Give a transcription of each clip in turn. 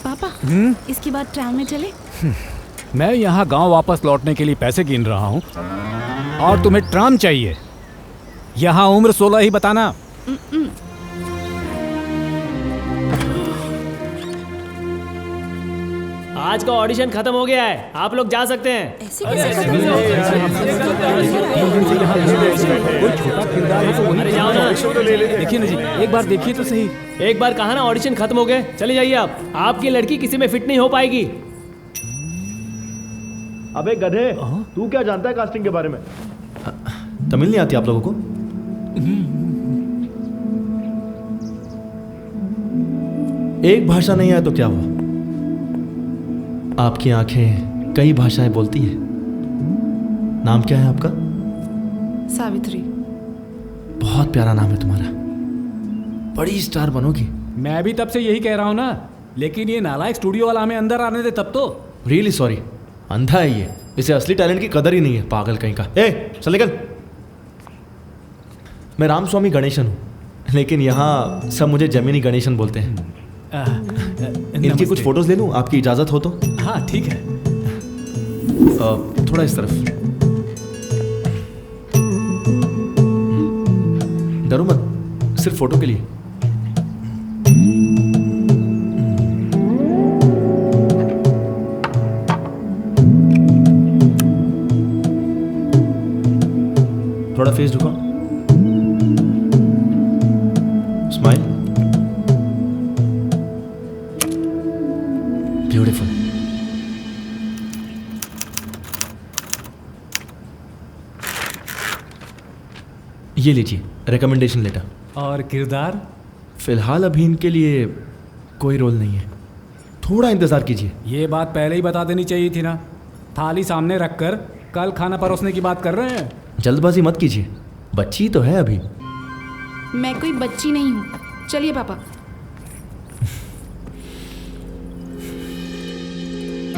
पापा इसके बाद ट्राम में चले। मैं यहाँ गांव वापस लौटने के लिए पैसे गिन रहा हूँ और तुम्हें ट्राम चाहिए। यहाँ उम्र 16 ही बताना। आज का ऑडिशन खत्म हो गया है, आप लोग जा सकते हैं। ऐसे कैसे कोई छोटा किरदार है तो वही जाओ ना। देखिए ना जी, एक बार देखिए तो सही। एक बार कहा ना ऑडिशन खत्म हो गए, चले जाइए आप। आपकी लड़की किसी में फिट नहीं हो पाएगी। अबे गधे, तू क्या जानता है कास्टिंग के बारे में? तमिल नहीं आती आप लोगों को? एक भाषा नहीं आए तो क्या हुआ? आपकी आंखें कई भाषाएं बोलती हैं। नाम क्या है आपका? सावित्री। बहुत प्यारा नाम है तुम्हारा। बड़ी स्टार बनोगी। मैं भी तब से यही कह रहा हूँ ना, लेकिन ये नालायक स्टूडियो वाला हमें अंदर आने दे तब तो। रियली सॉरी, अंधा है ये। इसे असली टैलेंट की कदर ही नहीं है, पागल कहीं का। ए चल निकल। मैं रामस्वामी गणेशन हूँ, लेकिन यहाँ सब मुझे जमीनी गणेशन बोलते हैं। इनकी कुछ फोटोज ले लूँ, आपकी इजाजत हो तो? हाँ ठीक है। थोड़ा इस तरफ। डरो मत, सिर्फ फोटो के लिए। थोड़ा फेस झुकाओ, स्माइल। ब्यूटीफुल। ये लीजिए रिकमेंडेशन लेटर। और किरदार? फिलहाल अभी इनके लिए कोई रोल नहीं है, थोड़ा इंतजार कीजिए। ये बात पहले ही बता देनी चाहिए थी ना। थाली सामने रखकर कल खाना परोसने की बात कर रहे हैं। जल्दबाजी मत कीजिए, बच्ची तो है अभी। मैं कोई बच्ची नहीं हूँ। चलिए पापा।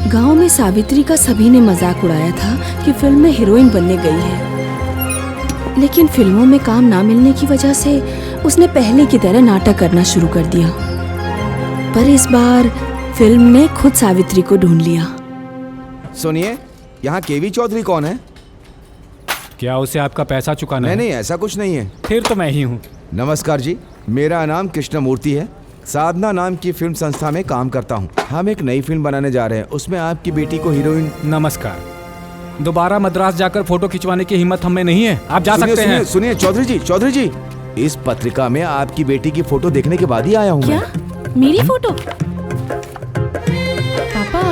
गांव में सावित्री का सभी ने मजाक उड़ाया था कि फिल्म में हीरोइन बनने गई है, लेकिन फिल्मों में काम ना मिलने की वजह से उसने पहले की तरह नाटक करना शुरू कर दिया। पर इस बार फिल्म ने खुद सावित्री को ढूंढ लिया। सुनिए, यहाँ केवी चौधरी कौन है? क्या उसे आपका पैसा चुकाना है? नहीं, ऐसा कुछ नहीं है। फिर तो मैं ही हूँ। नमस्कार जी, मेरा नाम कृष्णमूर्ति है। साधना नाम की फिल्म संस्था में काम करता हूँ। हम एक नई फिल्म बनाने जा रहे हैं, उसमें आपकी बेटी को हीरोइन। नमस्कार। दोबारा मद्रास जाकर फोटो खिंचवाने की हिम्मत हमें नहीं है। आप जा सकते हैं। सुनिए चौधरी जी, इस पत्रिका में आपकी बेटी की फोटो देखने के बाद ही आया हूँ। क्या? मेरी फोटो? पापा,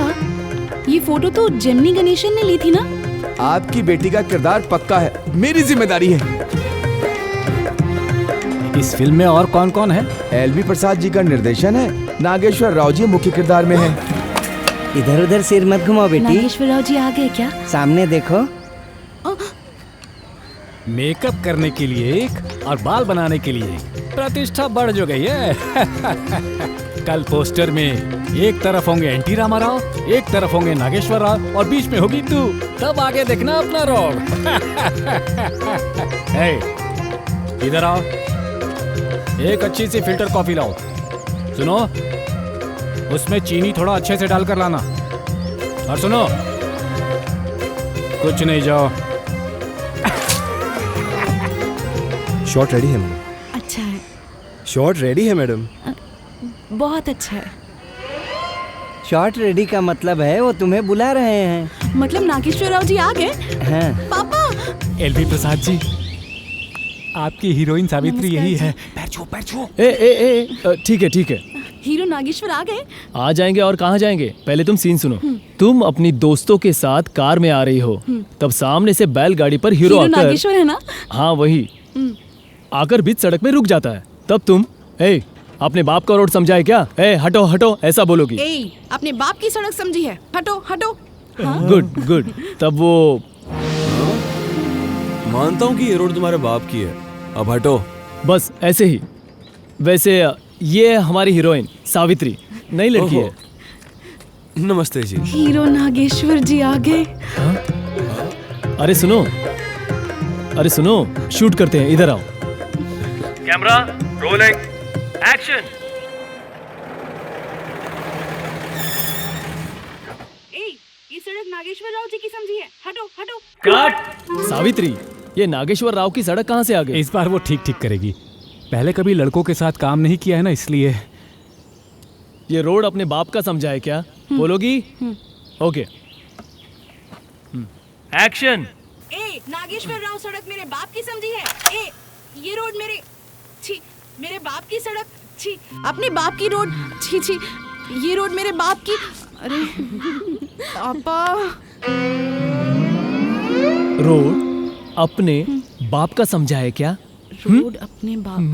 ये फोटो तो जेमिनी गणेशन ने ली थी ना? आपकी बेटी का किरदार पक्का है, मेरी जिम्मेदारी है। इस फिल्म में और कौन कौन है? एलबी प्रसाद जी का निर्देशन है, नागेश्वर राव जी मुख्य किरदार में है। इधर उधर सिर मत घुमाओ बेटी। नागेश्वर राव जी आ गए क्या? सामने देखो। मेकअप करने के लिए एक और बाल बनाने के लिए एक, प्रतिष्ठा बढ़ जो गई है। कल पोस्टर में एक तरफ होंगे एनटी रामाराव, एक तरफ होंगे नागेश्वर राव और बीच में होगी तू। तब आगे देखना अपना रोग। इधर आओ, एक अच्छी सी फिल्टर कॉफी लाओ। सुनो, उसमें चीनी थोड़ा अच्छे से डालकर लाना। और सुनो, कुछ नहीं, जाओ। शॉट रेडी है मैडम। अच्छा है। शॉट रेडी है मैडम। बहुत अच्छा है। शॉट रेडी का मतलब है वो तुम्हें बुला रहे हैं। मतलब नागेश्वर राव जी आ गए? हाँ। पापा। एलवी प्रसाद जी, आपकी हीरोइन सावित्री यही है। पैर छू। ठीक है। हीरो नागेश्वर आ गए? आ जाएंगे और कहाँ जाएंगे। पहले तुम सीन सुनो। तुम अपनी दोस्तों के साथ कार में आ रही हो, तब सामने से बैलगाड़ी पर हीरो आकर, नागेश्वर है ना? हाँ वही, आकर बीच सड़क में रुक जाता है। तब तुम अपने बाप का रोड समझा है क्या? हटो ऐसा बोलोगी। अपने बाप की सड़क समझी है? हटो। गुड। तब वो मानता हूँ कि ये रोड तुम्हारे बाप की है, अब हटो। बस ऐसे ही। वैसे ये हमारी हीरोइन सावित्री, नई लड़की है। नमस्ते जी। हीरो नागेश्वर जी आ गए। अरे सुनो, शूट करते हैं, इधर आओ। Camera rolling, action. Cut. Savitri, ये नागेश्वर राव की सड़क कहाँ से आ गई? इस बार वो ठीक ठीक करेगी। पहले कभी लड़कों के साथ काम नहीं किया है ना, इसलिए। ये रोड अपने बाप का समझा है क्या? बोलोगी? Okay, action. ए, नागेश्वर राव सड़क मेरे बाप की समझी है। ए, ये रोड मेरे बाप की सड़क। छी, अपने बाप की रोड। छी छी, ये रोड मेरे बाप की। अरे पापा। रोड अपने बाप का समझा है क्या? रोड अपने बाप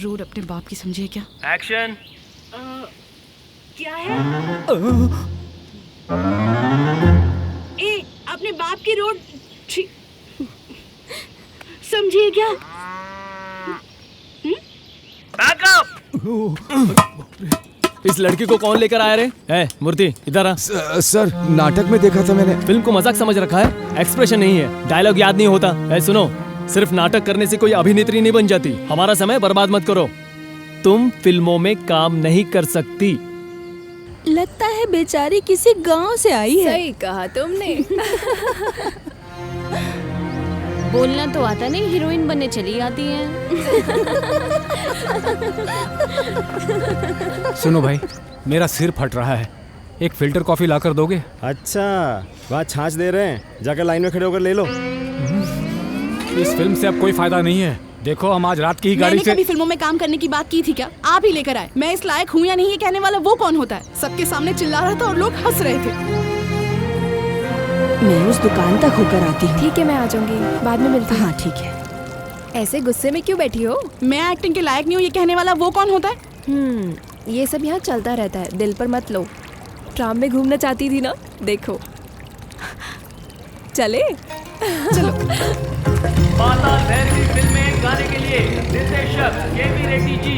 रोड अपने बाप की समझे क्या? एक्शन। क्या है? ए, अपने बाप की रोड समझिए क्या? इस लड़की को कौन लेकर आया रे? ए, मूर्ति इधर आ। सर, नाटक में देखा था मैंने। फिल्म को मजाक समझ रखा है? एक्सप्रेशन नहीं है, डायलॉग याद नहीं होता। ए, सुनो, सिर्फ नाटक करने से कोई अभिनेत्री नहीं बन जाती। हमारा समय बर्बाद मत करो। तुम फिल्मों में काम नहीं कर सकती। लगता है बेचारी किसी गांव से आई है। सही कहा तुमने। बोलना तो आता नहीं, हीरोइन बनने चली आती हैं। सुनो भाई, मेरा सिर फट रहा है, एक फिल्टर कॉफी लाकर दोगे? अच्छा, वहाँ छाछ दे रहे हैं, जाकर लाइन में खड़े होकर ले लो। इस फिल्म से अब कोई फायदा नहीं है। देखो, हम आज रात की ही गाड़ी मैंने से। कभी फिल्मों में काम करने की बात की थी क्या? आप ही लेकर आए। मैं इस लायक हूँ या नहीं ये कहने वाला वो कौन होता है? सबके सामने चिल्ला रहा था और लोग हंस रहे थे। मैं उस दुकान तक होकर आती हूँ। ठीक है, मैं आ जाऊंगी, बाद में मिलती हूँ। हाँ ठीक है। ऐसे गुस्से में क्यों बैठी हो? मैं एक्टिंग के लायक नहीं हूँ ये कहने वाला वो कौन होता है? ये सब यहाँ चलता रहता है, दिल पर मत लो। ट्राम में घूमना चाहती थी ना, देखो। चले चलो। पाताल भैरवी फिल्म में गाने के लिए निर्देशक केवी रेड्डी जी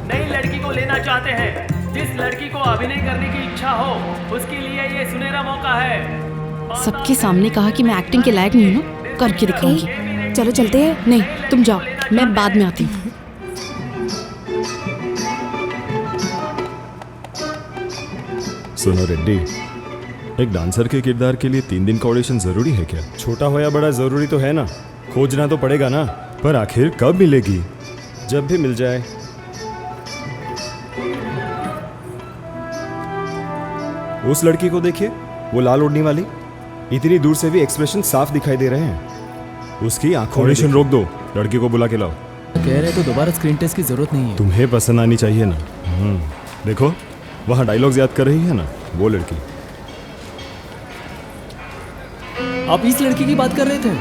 नई लड़की को लेना चाहते हैं। जिस लड़की को अभिनय करने की इच्छा हो, उसके लिए ये सुनहरा मौका है। सबके सामने कहा कि मैं एक्टिंग के लायक नहीं हूँ ना, करके दिखाऊंगी। चलो चलते हैं। नहीं, तुम जाओ, मैं बाद में आती हूँ। सुनो रेड्डी, एक डांसर के किरदार के लिए 3 दिन का ऑडिशन जरूरी है क्या? छोटा हो या बड़ा जरूरी तो है ना, खोजना तो पड़ेगा ना। पर आखिर कब मिलेगी? जब भी मिल जाए। उस लड़की को देखिए, वो लाल ओढ़नी वाली। इतनी दूर से भी एक्सप्रेशन साफ दिखाई दे रहे हैं। उसकी आंखों में ऑडिशन रोक दो, लड़की को बुला के लाओ। कह रहे तो दोबारा स्क्रीन टेस्ट की जरूरत नहीं है। तुम्हें पसंद आनी चाहिए ना। देखो, वहाँ डायलॉग्स याद कर रही है ना वो लड़की। आप इस लड़की की बात कर रहे थे?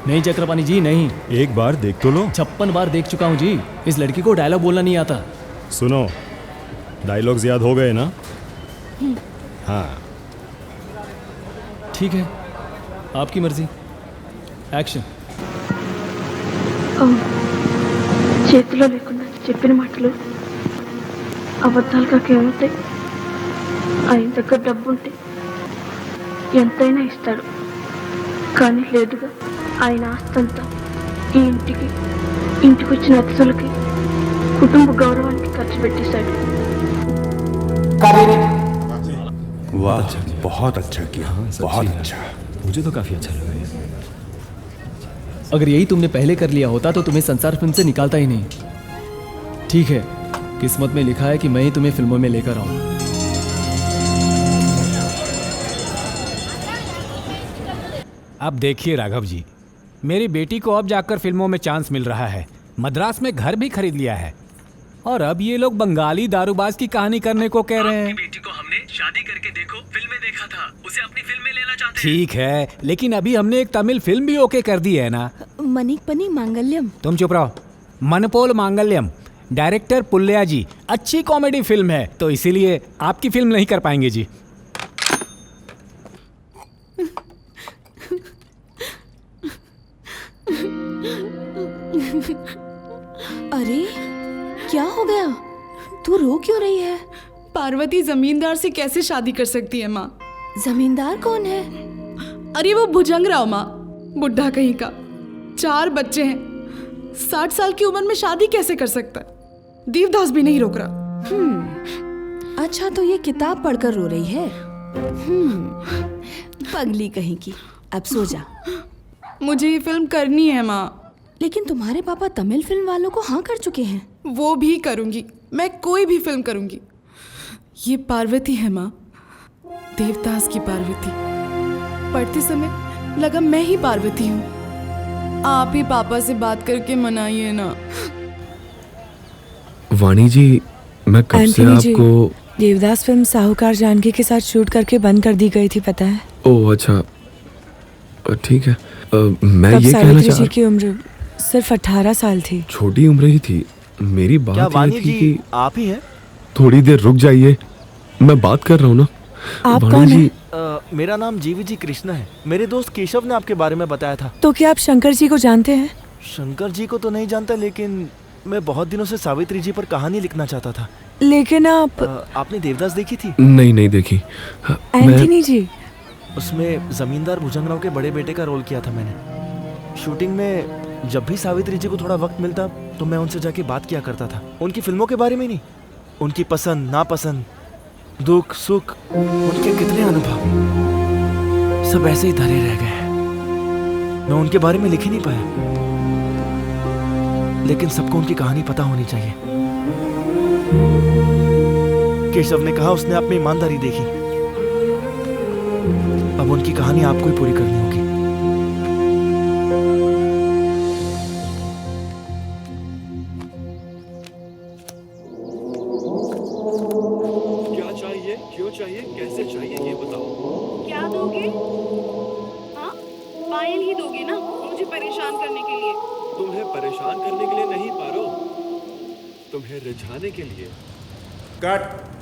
नहीं चक्रपाणी जी, नहीं। एक बार देख तो लो। 56 बार देख चुका हूँ जी। इस लड़की को डायलॉग बोलना नहीं आता। सुनो, डायलॉग्स याद हो गए ना? हाँ ठीक है, आपकी मर्जी। एक्शन। చేతిలో లేకుండా చెప్పిన మాటలు అబద్ధాలుగా కేమవుతాయి. ఆయన దగ్గర డబ్బు ఉంటే ఎంతైనా ఇస్తాడు, కానీ లేదుగా. ఆయన ఆస్తంతా ఈ ఇంటికి, ఇంటికి వచ్చిన అతిథులకి, కుటుంబ గౌరవానికి ఖర్చు పెట్టేశాడు. वाह, बहुत अच्छा किया, बहुत अच्छा। मुझे तो काफी अच्छा लगा। अगर यही तुमने पहले कर लिया होता तो तुम्हें संसार फिल्म से निकालता ही नहीं। ठीक है, किस्मत में लिखा है कि मैं ही तुम्हें फिल्मों में लेकर आऊं। अब देखिए राघव जी, मेरी बेटी को अब जाकर फिल्मों में चांस मिल रहा है। मद्रास में घर भी खरीद लिया है और अब ये लोग बंगाली दारूबाज की कहानी करने को कह रहे हैं। बेटी को हमने शादी करके देखो फिल्म में देखा था, उसे अपनी फिल्म में लेना चाहते हैं। ठीक है, लेकिन अभी हमने एक तमिल फिल्म भी ओके कर दी है ना। मनिक पनी मांगल्यम। तुम चुप रहो। मनपोल मांगल्यम, डायरेक्टर पुल्लिया जी। अच्छी कॉमेडी फिल्म है, तो इसीलिए आपकी फिल्म नहीं कर पाएंगे जी। अरे क्या हो गया? तू रो क्यों रही है? पार्वती जमींदार से कैसे शादी कर सकती है माँ? जमींदार कौन है? अरे वो भुजंगराव माँ, बुढ़ा कहीं का। 4 बच्चे हैं, 60 साल की उम्र में शादी कैसे कर सकता है? देवदास भी नहीं रोक रहा। अच्छा, तो ये किताब पढ़कर रो रही है। पगली कहीं की, अब सो जा। मुझे ये फिल्म करनी है माँ। लेकिन तुम्हारे पापा तमिल फिल्म वालों को हाँ कर चुके हैं। वो भी करूँगी, मैं कोई भी फिल्म करूँगी। ये पार्वती है माँ, देवदास की पार्वती। पढ़ते समय लगा मैं ही पार्वती हूँ। आप ही पापा से बात करके मनाइए ना। वाणी जी, मैं कब से आपको देवदास फिल्म साहूकार जानकी के साथ शूट करके बंद कर दी गई थी, पता है? ओह अच्छा, ठीक है। मैं तब ये कहना सावित्री चाह जी की उम्र सिर्फ 18 साल थी। छोटी उम्र ही थी। मेरी बात क्या ये वाणी थी जी कि आप ही हैं? थोड़ी देर रुक जाइए, मैं बात कर रहा हूँ ना। आप वाणी कौन जी, हैं? मेरा नाम जीवीजी कृष्णा है। मेरे दोस्त केशव ने आपके बारे में बताया था। तो क्या आप शंकर जी को जानते हैं? शंकर जी को तो नहीं जानता, लेकिन मैं बहुत दिनों से सावित्री जी पर कहानी लिखना चाहता था। लेकिन आप आपने देवदास देखी थी? नहीं देखी। एंथनी जी, उसमें जमींदार भुजंगराव के बड़े बेटे का रोल किया था मैंने। शूटिंग में जब भी सावित्री जी को थोड़ा वक्त मिलता तो मैं उनसे जाके बात किया करता था। उनकी फिल्मों के बारे में नहीं, उनकी पसंद नापसंद, दुख सुख, उनके कितने अनुभव सब ऐसे ही धरे रह गए। मैं उनके बारे में लिख ही नहीं पाया, लेकिन सबको उनकी कहानी पता होनी चाहिए। केशव ने कहा उसने आप में ईमानदारी देखी। अब उनकी कहानी आपको ही पूरी करनी होगी। क्या चाहिए, क्यों चाहिए, कैसे चाहिए, ये बताओ। क्या दोगे? हाँ, पायल ही दोगे ना, मुझे परेशान करने के लिए। तुम्हें परेशान करने के लिए नहीं पारो, तुम्हें रिझाने के लिए। कट।